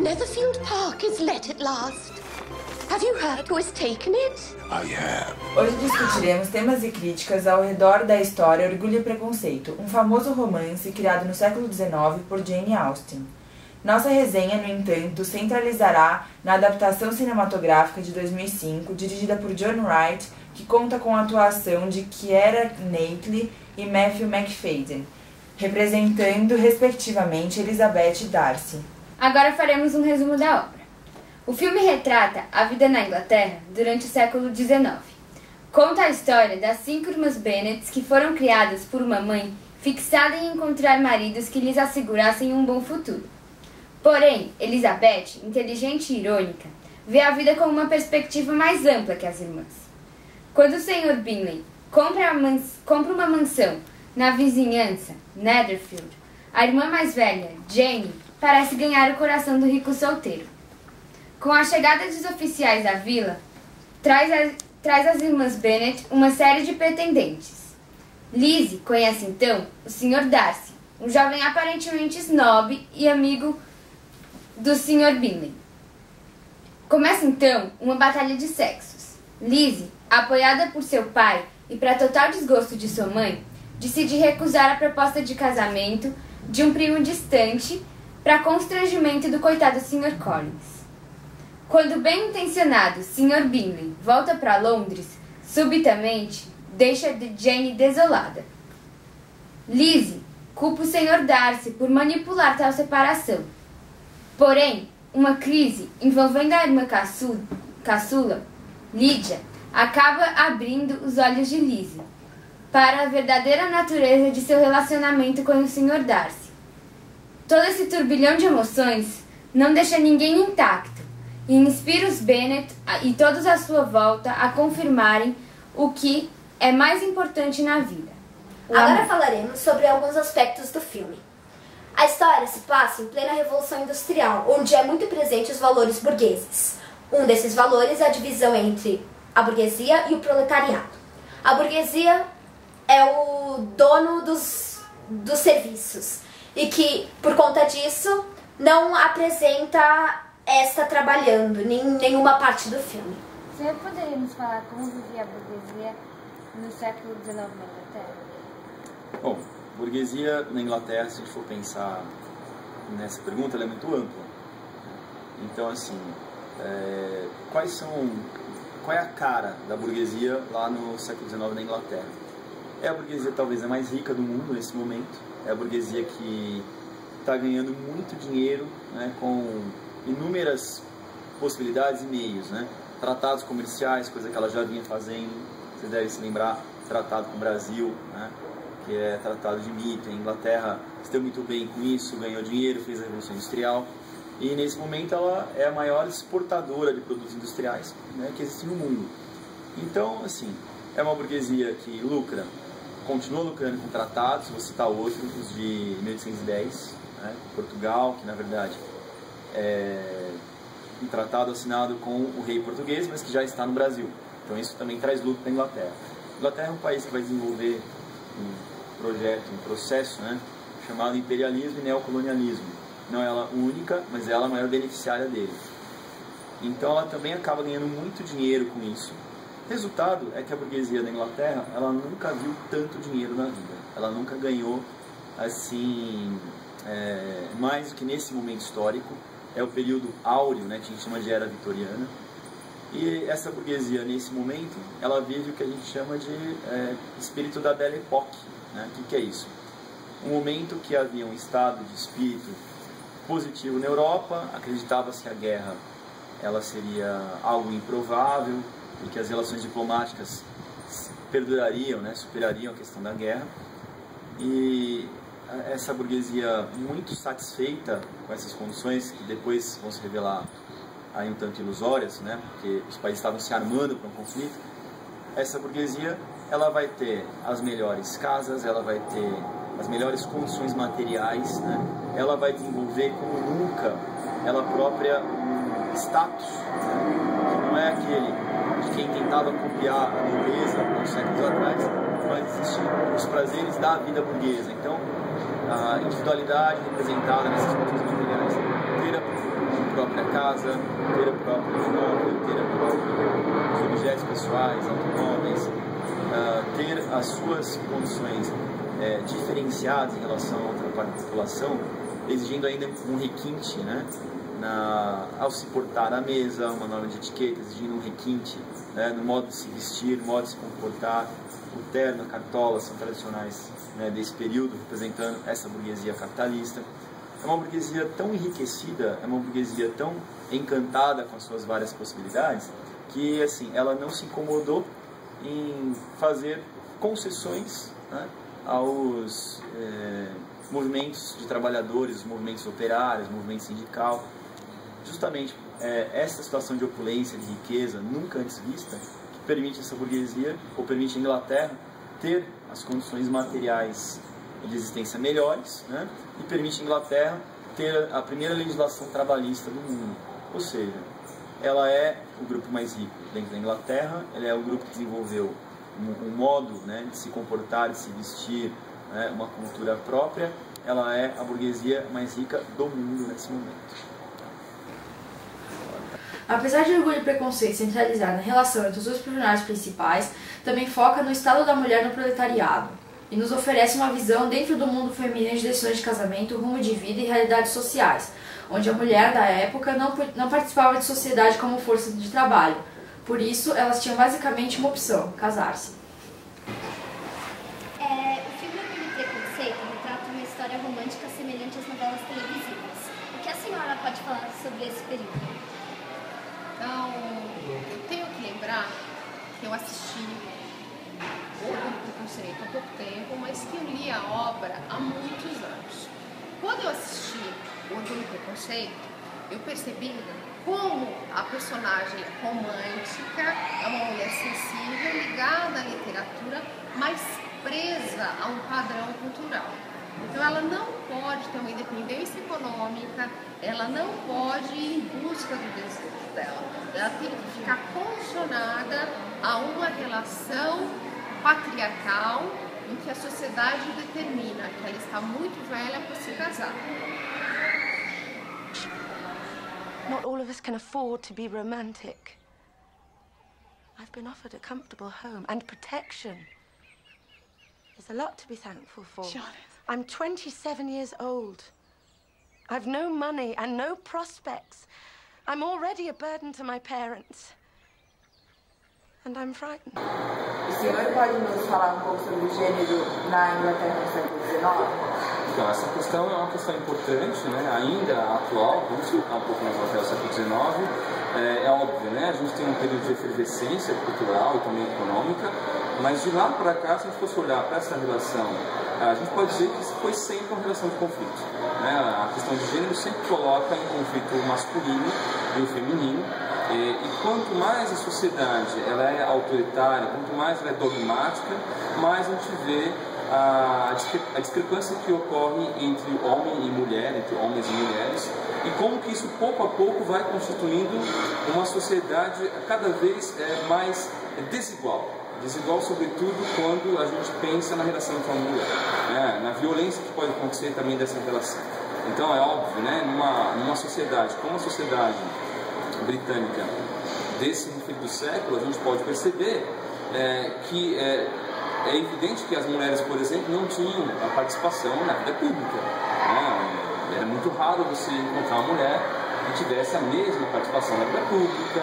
Netherfield Park is let at last. Have you heard who has taken it? I have. Hoje discutiremos temas e críticas ao redor da história Orgulho e Preconceito, um famoso romance criado no século XIX por Jane Austen. Nossa resenha, no entanto, centralizará na adaptação cinematográfica de 2005, dirigida por John Wright, que conta com a atuação de Keira Knightley e Matthew Macfadyen, representando, respectivamente, Elizabeth e Darcy. Agora faremos um resumo da obra. O filme retrata a vida na Inglaterra durante o século XIX. Conta a história das 5 irmãs Bennet que foram criadas por uma mãe fixada em encontrar maridos que lhes assegurassem um bom futuro. Porém, Elizabeth, inteligente e irônica, vê a vida com uma perspectiva mais ampla que as irmãs. Quando o Sr. Bingley compra uma mansão na vizinhança, Netherfield, a irmã mais velha, Jane, parece ganhar o coração do rico solteiro. Com a chegada dos oficiais à vila, traz às irmãs Bennet uma série de pretendentes. Lizzie conhece então o Sr. Darcy, um jovem aparentemente snob e amigo do Sr. Bingley. Começa então uma batalha de sexos. Lizzie, apoiada por seu pai e para total desgosto de sua mãe, decide recusar a proposta de casamento de um primo distante para constrangimento do coitado Sr. Collins. Quando o bem-intencionado Sr. Bingley volta para Londres, subitamente deixa Jane desolada. Lizzie culpa o Sr. Darcy por manipular tal separação. Porém, uma crise envolvendo a irmã caçula, Lydia, acaba abrindo os olhos de Lizzie para a verdadeira natureza de seu relacionamento com o Sr. Darcy. Todo esse turbilhão de emoções não deixa ninguém intacto e inspira os Bennet e todos à sua volta a confirmarem o que é mais importante na vida. Agora falaremos sobre alguns aspectos do filme. A história se passa em plena Revolução Industrial, onde é muito presente os valores burgueses. Um desses valores é a divisão entre a burguesia e o proletariado. A burguesia é o dono dos serviços e que, por conta disso, não apresenta esta trabalhando em nenhuma parte do filme. Você poderia nos falar como vivia a burguesia no século XIX na Inglaterra? Bom, burguesia na Inglaterra, se a gente for pensar nessa pergunta, ela é muito ampla. Então, assim, qual é a cara da burguesia lá no século XIX na Inglaterra? É a burguesia talvez a mais rica do mundo nesse momento, é a burguesia que está ganhando muito dinheiro, né, com inúmeras possibilidades e meios, né? Tratados comerciais, coisa que ela já vinha fazendo, vocês devem se lembrar, tratado com o Brasil, né? Que é tratado de mito. A Inglaterra se deu muito bem com isso, ganhou dinheiro, fez a Revolução Industrial e nesse momento ela é a maior exportadora de produtos industriais, né, que existe no mundo. Então, assim, é uma burguesia que lucra, continua lucrando com tratados, vou citar outros, os de 1810, né, Portugal, que na verdade é um tratado assinado com o rei português, mas que já está no Brasil. Então isso também traz lucro para a Inglaterra. A Inglaterra é um país que vai desenvolver um projeto, um processo, né, chamado imperialismo e neocolonialismo. Não é ela única, mas ela é a maior beneficiária dele. Então ela também acaba ganhando muito dinheiro com isso. O resultado é que a burguesia da Inglaterra, ela nunca viu tanto dinheiro na vida. Ela nunca ganhou, assim, mais do que nesse momento histórico. É o período áureo, né, que a gente chama de era vitoriana. E essa burguesia, nesse momento, ela vive o que a gente chama de espírito da Belle Époque. Né? O que é isso? Um momento que havia um estado de espírito positivo na Europa, acreditava-se que a guerra ela seria algo improvável e que as relações diplomáticas perdurariam, né, superariam a questão da guerra. E essa burguesia muito satisfeita com essas condições, que depois vão se revelar aí um tanto ilusórias, né, porque os países estavam se armando para um conflito, essa burguesia ela vai ter as melhores casas, ela vai ter as melhores condições materiais, né, ela vai desenvolver como nunca ela própria um status, né, que não é aquele de quem tentava copiar a nobreza há uns séculos atrás, mas existem os prazeres da vida burguesa. Então, a individualidade representada nessas condições materiais, ter a própria casa, ter o próprio imóvel, ter os objetos pessoais, automóveis, ter as suas condições diferenciadas em relação a outra parte da população, exigindo ainda um requinte, né, ao se portar à mesa, uma norma de etiqueta, exigindo um requinte, né, no modo de se vestir, no modo de se comportar. O terno, a cartola são tradicionais, né, desse período, representando essa burguesia capitalista. É uma burguesia tão enriquecida, é uma burguesia tão encantada com as suas várias possibilidades, que assim, ela não se incomodou em fazer concessões, né, aos movimentos de trabalhadores, movimentos operários, movimento sindical. Justamente essa situação de opulência, de riqueza, nunca antes vista, que permite essa burguesia, ou permite a Inglaterra, ter as condições materiais de existência melhores, né, e permite a Inglaterra ter a primeira legislação trabalhista do mundo. Ou seja, ela é o grupo mais rico dentro da Inglaterra, ela é o grupo que desenvolveu um modo, né, de se comportar, de se vestir, né, uma cultura própria. Ela é a burguesia mais rica do mundo nesse momento. Apesar de Orgulho e Preconceito centralizar na relação entre os dois personagens principais, também foca no estado da mulher no proletariado e nos oferece uma visão dentro do mundo feminino de decisões de casamento, rumo de vida e realidades sociais, onde a mulher da época não participava de sociedade como força de trabalho. Por isso, elas tinham basicamente uma opção: casar-se. O filme Orgulho e Preconceito retrata uma história romântica semelhante às novelas televisivas. O que a senhora pode falar sobre esse período? Então, eu tenho que lembrar que eu assisti Orgulho e Preconceito há pouco tempo, mas que eu li a obra há muitos anos. Quando eu assisti Orgulho e Preconceito, eu percebi como a personagem romântica é uma mulher sensível, ligada à literatura, mas presa a um padrão cultural. Então ela não pode ter uma independência econômica, ela não pode ir em busca do desejo dela. Ela tem que ficar condicionada a uma relação patriarcal em que a sociedade determina que ela está muito velha para se casar. Not all of us can afford to be romantic. I've been offered a comfortable home and protection. There's a lot to be thankful for. Charlotte. I'm 27 years old. I've no money and no prospects. I'm already a burden to my parents. And I'm frightened. O senhor pode nos falar um pouco sobre o gênero na Inglaterra do século XIX? Então, essa questão é uma questão importante, né? Ainda atual, vamos focar um pouco na Inglaterra do século XIX. É óbvio, né? A gente tem um período de efervescência cultural e também econômica, mas de lá para cá, se a gente fosse olhar para essa relação, a gente pode dizer que foi sempre uma relação de conflito, né? A questão de gênero sempre coloca em conflito o masculino e o feminino, e quanto mais a sociedade ela é autoritária, quanto mais ela é dogmática, mais a gente vê a discrepância que ocorre entre homem e mulher, entre homens e mulheres, e como que isso pouco a pouco vai constituindo uma sociedade cada vez mais desigual. Desigual, sobretudo, quando a gente pensa na relação com a mulher, né? Na violência que pode acontecer também dessa relação. Então, é óbvio, né? Numa sociedade como a sociedade britânica desse início do século, a gente pode perceber que é evidente que as mulheres, por exemplo, não tinham a participação na vida pública, né? Era muito raro você encontrar uma mulher que tivesse a mesma participação na vida pública,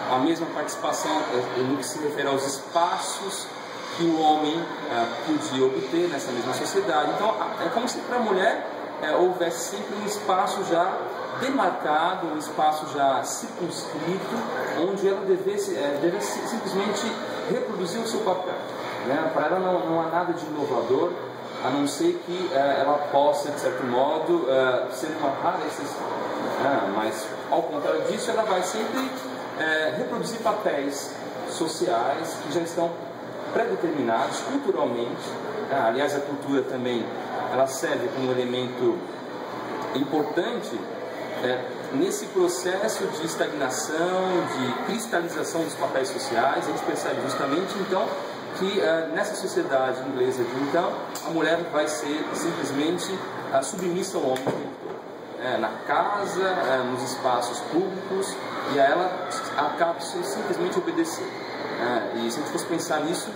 a mesma participação no que se refere aos espaços que o homem podia obter nessa mesma sociedade. Então, é como se para a mulher houvesse sempre um espaço já demarcado, um espaço já circunscrito, onde ela devesse simplesmente reproduzir o seu papel, né? Para ela não há nada de inovador, a não ser que ela possa, de certo modo, ser uma rara exceção. Mas, ao contrário disso, ela vai sempre reproduzir papéis sociais que já estão pré-determinados culturalmente. Aliás, a cultura também ela serve como elemento importante nesse processo de estagnação, de cristalização dos papéis sociais. A gente percebe justamente, então, que nessa sociedade inglesa de então, a mulher vai ser simplesmente submissa ao homem. na casa, nos espaços públicos, e a ela acaba simplesmente obedecer. E se a gente fosse pensar nisso,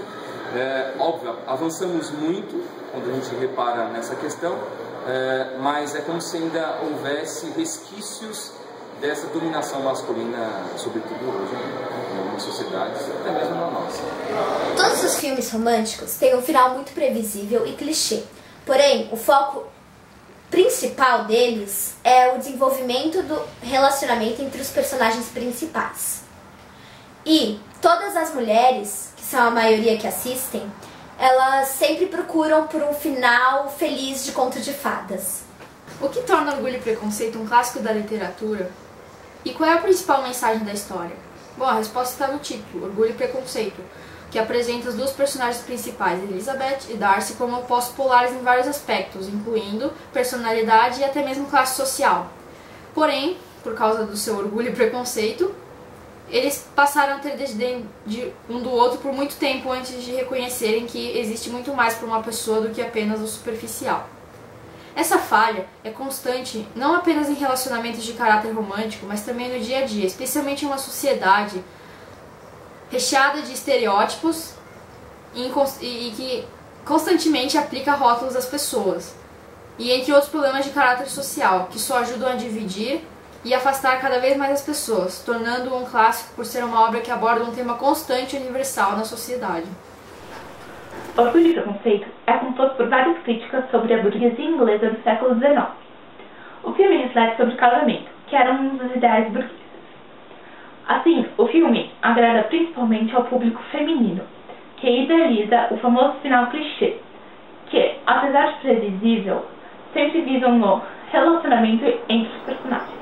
óbvio, avançamos muito quando a gente repara nessa questão, mas é como se ainda houvesse resquícios dessa dominação masculina, sobretudo hoje, em algumas sociedades, até mesmo na nossa. Todos os filmes românticos têm um final muito previsível e clichê. Porém, o foco principal deles é o desenvolvimento do relacionamento entre os personagens principais. E todas as mulheres, que são a maioria que assistem, elas sempre procuram por um final feliz de conto de fadas. O que torna Orgulho e Preconceito um clássico da literatura? E qual é a principal mensagem da história? Bom, a resposta está no título, Orgulho e Preconceito, que apresenta as duas personagens principais, Elizabeth e Darcy, como opostos polares em vários aspectos, incluindo personalidade e até mesmo classe social. Porém, por causa do seu orgulho e preconceito, eles passaram a ter desdém de um do outro por muito tempo antes de reconhecerem que existe muito mais para uma pessoa do que apenas o superficial. Essa falha é constante não apenas em relacionamentos de caráter romântico, mas também no dia a dia, especialmente em uma sociedade recheada de estereótipos e que constantemente aplica rótulos às pessoas. E entre outros problemas de caráter social, que só ajudam a dividir e afastar cada vez mais as pessoas, tornando-o um clássico por ser uma obra que aborda um tema constante e universal na sociedade. Orgulho e Preconceito é composto por várias críticas sobre a burguesia inglesa do século XIX. O filme reflete sobre o casamento, que era um dos ideais burgueses. Assim, o filme agrada principalmente ao público feminino, que idealiza o famoso final clichê, que, apesar de previsível, sempre visam no relacionamento entre os personagens.